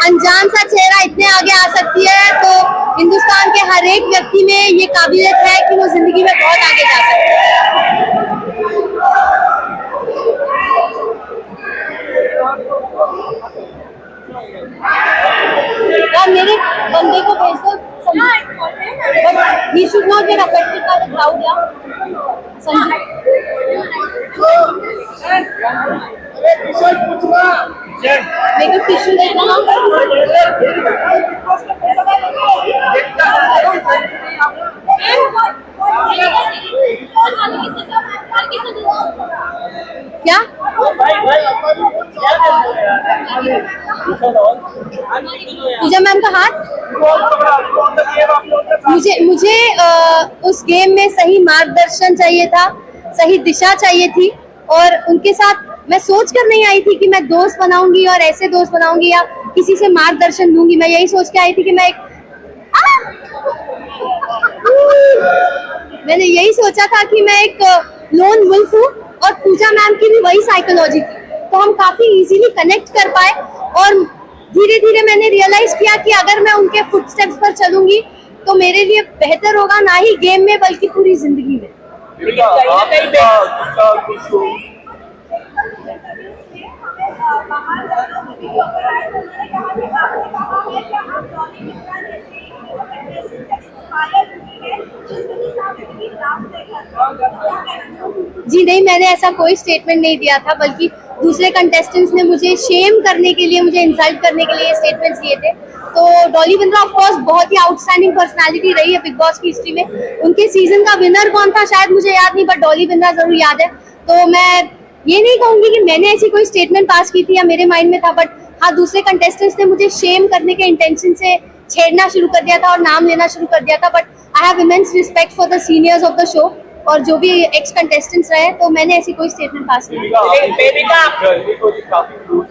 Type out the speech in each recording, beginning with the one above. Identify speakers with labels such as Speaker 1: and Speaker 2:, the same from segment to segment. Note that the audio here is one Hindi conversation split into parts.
Speaker 1: अनजान सा चेहरा इतने आगे आ सकती है, तो हिंदुस्तान के हर एक व्यक्ति में ये काबिलियत है कि वो जिंदगी में बहुत आगे जा सकते हैं। यार मेरे बंदे को भेज दो, but he should not get affected by the crowd. या संजू मेरे को टिश्यू देना ना। क्या पूजा मैम का हाथ? मुझे उस गेम में सही मार्गदर्शन चाहिए था, सही दिशा चाहिए थी, और उनके साथ मैं सोच कर नहीं आई थी कि मैं दोस्त बनाऊंगी और ऐसे दोस्त बनाऊंगी या किसी से मार्गदर्शन दूंगी। मैं यही सोच के आई थी कि मैंने यही सोचा था कि मैं एक लोन वुल्फ हूँ, और पूजा मैम की भी वही साइकोलॉजी थी, तो हम काफी इजीली कनेक्ट कर पाए। और धीरे धीरे मैंने रियलाइज किया कि अगर मैं उनके फुटस्टेप्स पर चलूंगी तो मेरे लिए बेहतर होगा, ना ही गेम में बल्कि पूरी जिंदगी में। जी नहीं, मैंने ऐसा कोई स्टेटमेंट नहीं दिया था, बल्कि दूसरे कंटेस्टेंट्स ने मुझे शेम करने के लिए, मुझे इंसल्ट करने के लिए स्टेटमेंट्स दिए थे। तो डॉली बिंद्रा ऑफ कोर्स बहुत ही आउटस्टैंडिंग पर्सनालिटी रही है बिग बॉस की हिस्ट्री में। उनके सीजन का विनर कौन था शायद मुझे याद नहीं, बट डॉली बिंद्रा जरूर याद है। तो मैं ये नहीं कहूंगी कि मैंने ऐसी कोई स्टेटमेंट पास की थी या मेरे माइंड में था, बट हाँ, दूसरे कंटेस्टेंट्स ने मुझे शेम करने के इंटेंशन से छेड़ना शुरू कर दिया था और नाम लेना शुरू कर दिया था। But I have immense respect for the seniors of the show और जो भी एक्स कंटेस्टेंट्स रहे, तो मैंने ऐसी कोई स्टेटमेंट पास नहीं
Speaker 2: किया।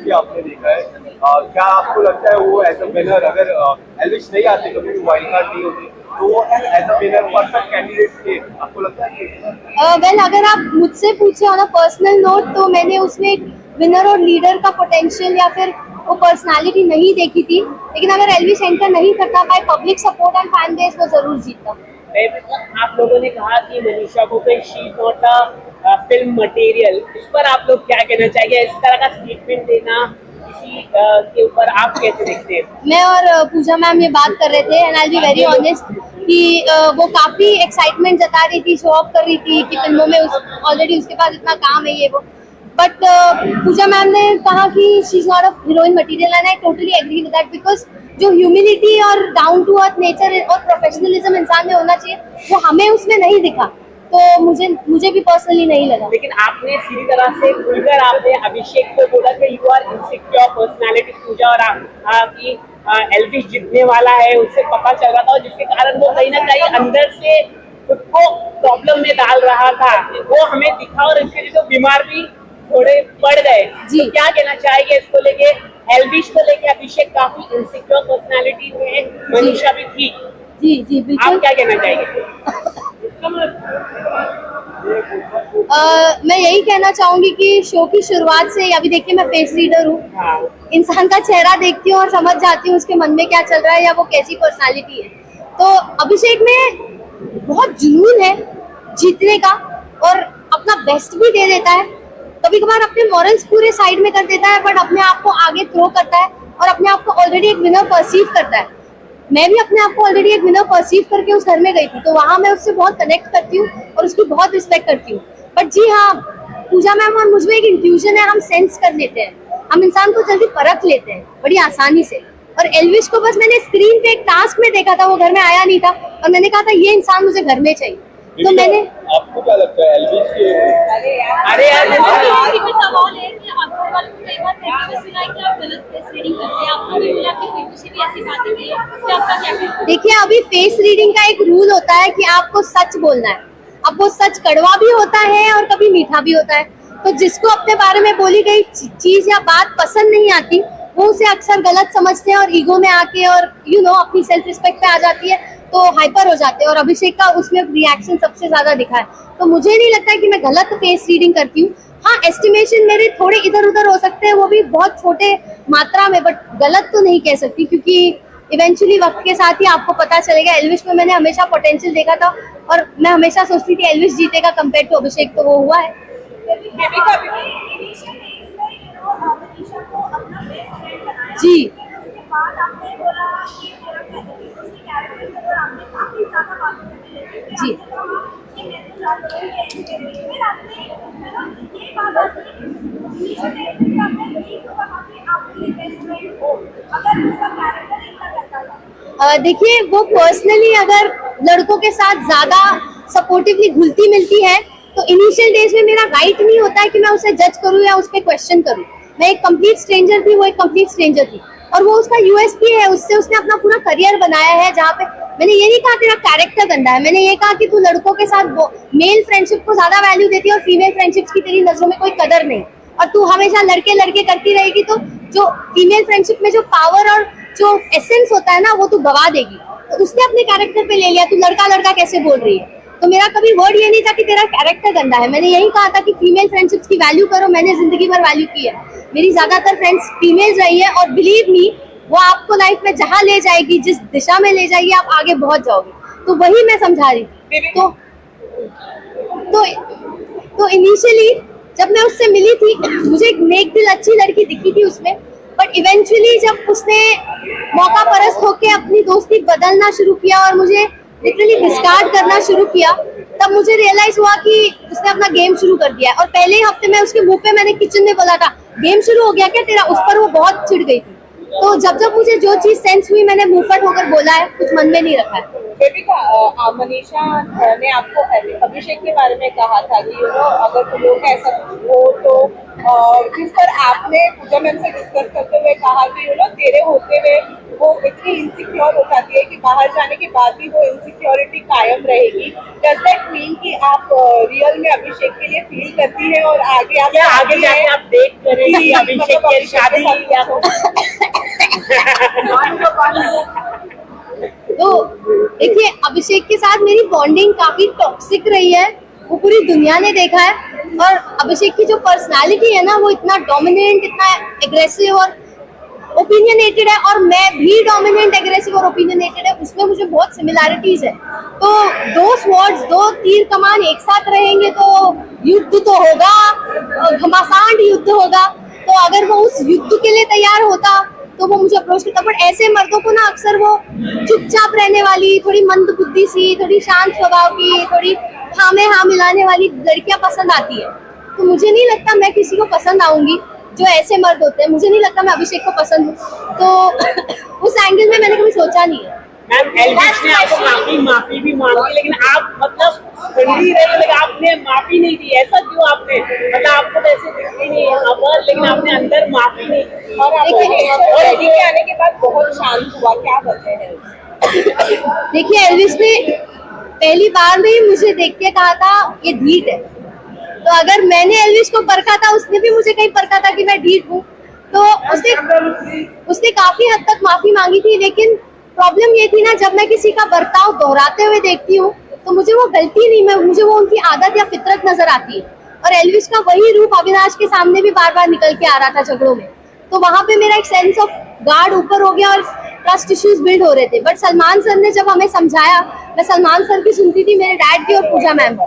Speaker 2: आपने देखा है, क्या आपको लगता है वो एज अ विनर, अगर एल्विश नहीं आते, कभी वाइल्ड कार्ड नहीं होती, तो वो as a winner perfect candidate थे, आपको लगता है?
Speaker 1: वेल, अगर आप मुझसे पूछे ऑन अ पर्सनल नोट, तो मैंने उसमें एक विनर और लीडर का पोटेंशियल या फिर वो पर्सनालिटी नहीं देखी थी। लेकिन अगर एल्विश एंटर नहीं करता, by public support and fan base, वो जरूर जीतता।
Speaker 3: आप लोगों ने कहा कि मनीषा को she is not a film material, इस पर आप लोग क्या कहना चाहिए? इस तरह का स्टेटमेंट देना किसी के ऊपर आप कैसे देखते हैं?
Speaker 1: मैं और पूजा मैम ये बात कर रहे थे, and I will be very honest, कि वो काफी एक्साइटमेंट जता रही थी, शो ऑफ कर रही थी कि फिल्मों में ऑलरेडी उसके पास इतना काम है, ये वो। बट पूजा मैम ने कहा कि she is not a heroine material, and I totally agree with that, because जो ह्यूमिलिटी और डाउन टू अर्थ नेचर और प्रोफेशनलिज्म इंसान में होना चाहिए, वो हमें उसमें नहीं दिखा। तो मुझे भी पर्सनली नहीं लगा।
Speaker 3: लेकिन आपने सीधी तरह से खुलकर आपने अभिषेक को बोला कि यू आर इनसिक्योर पर्सनालिटी पूजा, और कि एल्विश जीतने वाला है, उससे पता चल रहा था, और जिसके कारण वो कहीं ना कहीं अंदर से खुद को प्रॉब्लम में डाल रहा था, वो हमें दिखा, और इसके लिए बीमार भी थोड़े पड़ गए। तो क्या कहना चाहेंगे इसको लेके? एल्विश को लेके अभिषेक काफी इनसिक्योर पर्सनालिटी थे, मनीषा भी थी।
Speaker 1: जी जी बिल्कुल।
Speaker 3: आप क्या कहना चाहेंगे?
Speaker 1: मैं यही कहना चाहूंगी कि शो की शुरुआत से, अभी देखिए मैं फेस रीडर हूँ, इंसान का चेहरा देखती हूँ और समझ जाती हूँ उसके मन में क्या चल रहा है या वो कैसी पर्सनालिटी है। तो अभिषेक में बहुत जुनून है जीतने का, और अपना बेस्ट भी दे देता है। कभी कभार अपने मॉरल्स पूरे साइड में कर देता है, बट अपने आप को आगे थ्रो करता है और अपने आप को ऑलरेडी एक विनर परसीव करता है। मैं भी अपने आप को ऑलरेडी एक विनर परसीव करके उस घर में गई थी, तो वहां मैं उससे बहुत कनेक्ट करती हूँ और उसकी बहुत रिस्पेक्ट करती हूँ। बट जी हाँ, पूजा मैम और मुझमें एक इंट्यूजन है, हम सेंस कर लेते हैं, हम इंसान को जल्दी परख लेते हैं बड़ी आसानी से। और एल्विश को बस मैंने स्क्रीन पे एक टास्क में देखा था, वो घर में आया नहीं था, और मैंने कहा था ये इंसान मुझे घर में चाहिए। तो मैंने,
Speaker 2: आपको क्या लगता है एल्विश के?
Speaker 3: अरे यार
Speaker 4: सवाल है कि आपको वालों को कई बार कहते हुए सुना है कि आप गलत फेस रीडिंग करते हैं, आपको भी मिला कि फिल्मों से भी ऐसी बातें की है, तो आपका क्या कहना है?
Speaker 1: देखिए, अभी फेस रीडिंग का एक रूल होता है कि आपको सच बोलना है। अब वो सच कड़वा भी होता है और कभी मीठा भी होता है। तो जिसको अपने बारे में बोली गई चीज या बात पसंद नहीं आती, वो उसे अक्सर गलत समझते हैं और ईगो में आके और अपनी सेल्फ रिस्पेक्ट पे आ जाती है, तो हाइपर हो जाते हैं। और अभिषेक का उसमें रिएक्शन सबसे ज्यादा दिखा है। तो मुझे नहीं लगता है कि मैं गलत फेस रीडिंग करती हूँ। हाँ, एस्टिमेशन मेरे थोड़े इधर उधर हो सकते हैं, वो भी बहुत छोटे मात्रा में, बट गलत तो नहीं कह सकती, क्योंकि इवेंचुअली वक्त के साथ ही आपको पता चलेगा। एल्विश में मैंने हमेशा पोटेंशियल देखा था और मैं हमेशा सोचती थी एल्विश जीतेगा कंपेयर टू अभिषेक, तो वो हुआ है। जी जी देखिए, वो पर्सनली अगर लड़कों के साथ ज्यादा सपोर्टिवली घुलती मिलती है तो इनिशियल डेज में मेरा राइट नहीं होता है कि मैं उसे जज करूं या उस पर क्वेश्चन करूं। मैं एक कंप्लीट स्ट्रेंजर थी, वो एक कंप्लीट स्ट्रेंजर थी, और वो उसका यूएसपी है, उससे उसने अपना पूरा करियर बनाया है। जहाँ पे मैंने ये नहीं कहा तेरा कैरेक्टर गंदा है, मैंने ये कहा कि तू लड़कों के साथ मेल फ्रेंडशिप को ज्यादा वैल्यू देती है और फीमेल फ्रेंडशिप्स की तेरी नजरों में कोई कदर नहीं, और तू हमेशा लड़के लड़के करती रहेगी, तो जो फीमेल फ्रेंडशिप में जो पावर और जो एसेंस होता है ना, वो तू गवा देगी। तो उसने अपने कैरेक्टर पे ले लिया, तू लड़का लड़का कैसे बोल रही है। तो मेरा कभी वर्ड ये नहीं था कि तेरा कैरेक्टर गंदा है, मैंने यही कहा था कि फीमेल फ्रेंडशिप्स की वैल्यू करो। मैंने जिंदगी भर वैल्यू की है, मेरी ज्यादातर फ्रेंड्स फीमेल्स रही है, और बिलीव मी, वो आपको लाइफ में जहाँ ले जाएगी, जिस दिशा में ले जाएगी, आप आगे बहुत जाओगे। तो वही मैं समझा रही थी। तो इनिशियली जब मैं उससे मिली थी, मुझे एक नेक दिल अच्छी लड़की दिखी थी उसमें, बट इवेंचुअली जब उसने मौका परस्त होके अपनी दोस्ती बदलना शुरू किया और मुझे लिटरली डिस्कार्ड करना शुरू किया, तब मुझे रियलाइज हुआ कि उसने अपना गेम शुरू कर दिया है। और पहले ही हफ्ते में उसके मुंह पे मैंने किचन में बोला था, गेम शुरू हो गया क्या तेरा। उस पर वो बहुत चिढ़ गई थी। तो जब जब मुझे जो चीज सेंस हुई, मैंने मुंहफट होकर बोला है, कुछ मन में नहीं रखा है।
Speaker 5: बेबिका, मनीषा ने आपको अभिषेक के बारे में कहा था कि अगर तुम लोग ऐसा हो तो, जिस पर आपने पूजा मैम से डिस्कस करते हुए कहा कि तेरे होते हुए वो इतनी इनसिक्योर हो जाती है कि बाहर जाने के बाद भी वो इनसिक्योरिटी कायम रहेगी। डज दैट मीन कि आप रियल में अभिषेक के लिए फील करती है और आगे आप
Speaker 3: जाके आप देख करेंगे अभिषेक की शादी या
Speaker 1: तो देखिए, अभिषेक के साथ मेरी बॉन्डिंग काफी टॉक्सिक रही है, वो पूरी दुनिया ने देखा है। और अभिषेक की जो पर्सनालिटी है ना, वो इतना डोमिनेंट, इतना एग्रेसिव और ओपिनियनेटेड है, और मैं भी डोमिनेंट, एग्रेसिव और ओपिनियनेटेड है, उसमें मुझे बहुत सिमिलैरिटीज है। तो दो स्वॉर्ड्स, दो तीर कमान एक साथ रहेंगे तो युद्ध तो होगा, घमासान युद्ध होगा। तो अगर वो उस युद्ध के लिए तैयार होता तो वो मुझे अप्रोच करता। बट ऐसे मर्दों को ना अक्सर वो चुपचाप रहने वाली, थोड़ी मंद बुद्धि सी, थोड़ी शांत स्वभाव की, थोड़ी हाँ में हाँ मिलाने वाली लड़कियां पसंद आती है। तो मुझे नहीं लगता मैं किसी को पसंद आऊंगी जो ऐसे मर्द होते हैं। मुझे नहीं लगता मैं अभिषेक को पसंद हूँ, तो उस एंगल में मैंने कभी सोचा नहीं है।
Speaker 3: मैम, एल्विश ने आपको माफी भी मांगी, लेकिन आप मतलब ठंडी रही, लेकिन आपने माफी नहीं दी। ऐसा क्यों आपने, मतलब आपको तो ऐसे दिखती नहीं है यहाँ पर, लेकिन आपने अंदर माफी नहीं दी।
Speaker 5: और आने के बाद बहुत शांत हुआ, क्या वजह है?
Speaker 1: देखिए, एल्विश ने पहली बार में ही मुझे देख के कहा था ये ढीठ है। तो अगर मैंने एल्विश को परखा था, उसने भी मुझे कहीं परखा था कि मैं ढीठ हूँ। तो उसने काफी हद तक माफी मांगी थी, लेकिन प्रॉब्लम ये थी ना, जब मैं किसी का बर्ताव दोहराते हुए देखती हूँ तो मुझे वो गलती नहीं, मुझे वो उनकी आदत या फितरत नजर आती है। और एल्विश का वही रूप अविनाश के सामने भी बार बार निकल के आ रहा था झगड़ों में। तो वहां पे मेरा एक सेंस ऑफ गार्ड ऊपर हो गया और ट्रस्ट इश्यूज बिल्ड हो रहे थे। बट सलमान सर ने जब हमें समझाया, मैं सलमान सर की सुनती थी, मेरे डैड की और पूजा मैम की,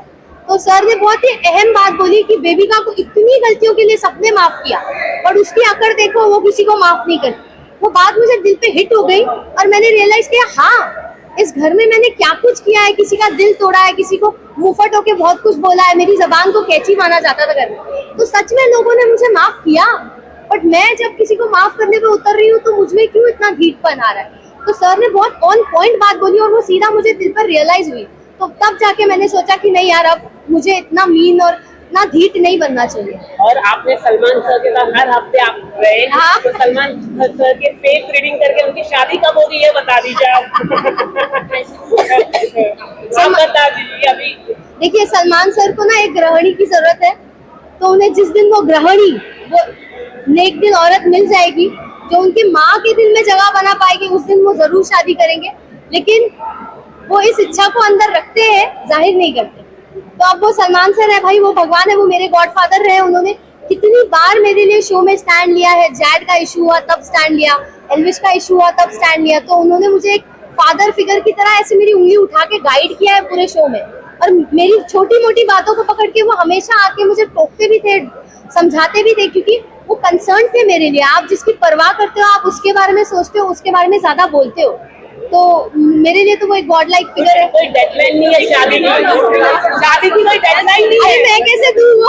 Speaker 1: तो सर ने बहुत ही अहम बात बोली कि बेबिका को इतनी गलतियों के लिए सबने माफ किया, और उसकी अकड़ देखो, वो किसी को माफ नहीं करती। वो बात मुझे दिल पे हिट हो गई और मैंने रियलाइज किया, हाँ, इस घर में मैंने क्या कुछ किया है, किसी का दिल तोड़ा है, किसी को मुंहफट होके बहुत कुछ बोला है, मेरी जबान को कैची माना जाता था घर में। तो सच में लोगों ने मुझे माफ किया, बट मैं जब किसी को माफ करने पे उतर रही हूँ तो मुझमें क्यों इतना ढीठपन आ रहा है। तो सर ने बहुत ऑन पॉइंट बात बोली और वो सीधा मुझे दिल पर रियलाइज हुई। तो तब जाके मैंने सोचा कि नहीं यार, अब मुझे इतना मीन और इतना ढीठ नहीं बनना चाहिए।
Speaker 3: और आपने सलमान सर के साथ हर हफ्ते आप रहे,
Speaker 1: हाँ।
Speaker 3: तो सलमान सर के फेस रीडिंग करके उनकी शादी कब होगी ये बता दीजिए आप। बता दीजिए अभी।
Speaker 1: देखिए, सलमान सर को ना एक गृहिणी की जरूरत है, तो उन्हें जिस दिन वो गृहिणी, वो नेक दिल औरत मिल जाएगी जो उनकी माँ के दिल में जगह बना पाएगी, उस दिन वो जरूर शादी करेंगे। लेकिन वो इस इच्छा को अंदर रखते हैं, जाहिर नहीं करते। तो अब वो सलमान सर है भाई, वो भगवान है, वो मेरे गॉडफादर रहे। उन्होंने कितनी बार मेरे लिए शो में स्टैंड लिया है। जैड का इशू हुआ तब स्टैंड लिया, एल्विश का इशू हुआ तब स्टैंड लिया। तो उन्होंने मुझे एक फादर फिगर की तरह ऐसे मेरी उंगली उठा के गाइड किया है पूरे शो में। और मेरी छोटी मोटी बातों को पकड़ के वो हमेशा आके मुझे टोकते भी थे, समझाते भी थे, क्योंकि वो कंसर्न थे मेरे लिए। आप जिसकी परवाह करते हो, आप उसके बारे में सोचते हो, उसके बारे में ज्यादा बोलते हो। तो मेरे लिए तो वो एक गॉड लाइक फिगर है।
Speaker 3: कोई डेडलाइन नहीं है शादी की, शादी की कोई डेडलाइन नहीं है।
Speaker 1: अरे मैं कैसे दूँ वो